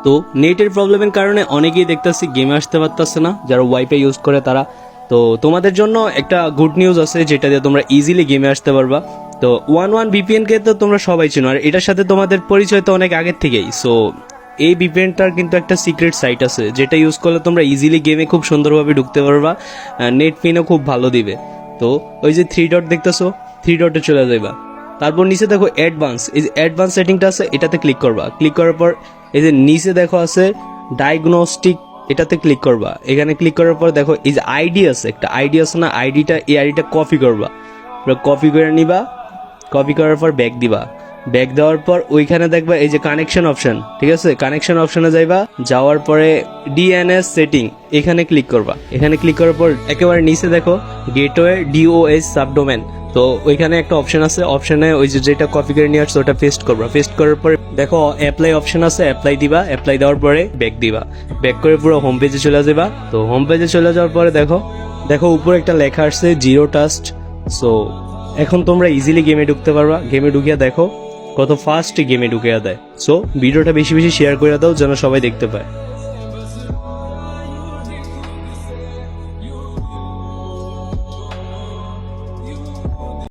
তো নেটের প্রবলেমের কারণে অনেকেই দেখতেছি গেমে আসতে পারতেছে না, যারা ওয়াইফাই ইউজ করে তারা। তো তোমাদের জন্য একটা গুড নিউজ আছে, যেটা দিয়ে তোমরা ইজিলি গেমে আসতে পারবা। তো 11 VPN কে তো তোমরা সবাই চিনো, আর এটার সাথে তোমাদের পরিচয় তো অনেক আগের থেকেই। সো এই ভিপিএনটার কিন্তু একটা সিক্রেট সাইট আছে, যেটা ইউজ করলে তোমরা ইজিলি গেমে খুব সুন্দরভাবে ঢুকতে পারবা, নেট পিনও খুব ভালো দিবে। তো ওই যে 3 ডট দেখতেছো, 3 ডটে চলে যাইবা, তারপর নিচে দেখো অ্যাডভান্স, এই যে অ্যাডভান্স সেটিংটা আছে এটাতে ক্লিক করবা। ক্লিক করার পর এই যে নিচে দেখো আছে ডায়াগনস্টিক, এটাতে ক্লিক করবা। এখানে ক্লিক করার পর দেখো এই যে আইডি আছে, একটা আইডি আছে না, এই আইডিটা কপি করবা, কপি করে নিবা। কপি করার পর ব্যাক দিবা। ব্যাক দেওয়ার পর ওইখানে দেখবা এই যে কানেকশন অপশন, ঠিক আছে, কানেকশন অপশনে যাইবা। যাওয়ার পরে ডিএনএস সেটিং, এখানে ক্লিক করবা। এখানে ক্লিক করার পর একেবারে নিচে দেখো গেটওয়ে ডিওএস সাবডোমেন। তো ওইখানে একটা অপশন আছে, অপশনে ওই যে যেটা কপি করে নিয়ে আসছে ওটা পেস্ট করবা। পেস্ট করার পরে দেখো অ্যাপ্লাই অপশন আছে, অ্যাপ্লাই দিবা। অ্যাপ্লাই দেওয়ার পরে ব্যাক দিবা। ব্যাক করে পুরো হোম পেজে চলে যাবা। তো হোম পেজে চলে যাওয়ার পরে দেখো উপরে একটা লেখা আসছে জিরো টাস্ট। সো এখন তোমরা ইজিলি গেমে ঢুকতে পারবা। গেমে ঢুকিয়া দেখো কত ফাস্ট গেমে ঢুকিয়া দেয়। সো ভিডিওটা বেশি বেশি শেয়ার করে দাও যেন সবাই দেখতে পায়।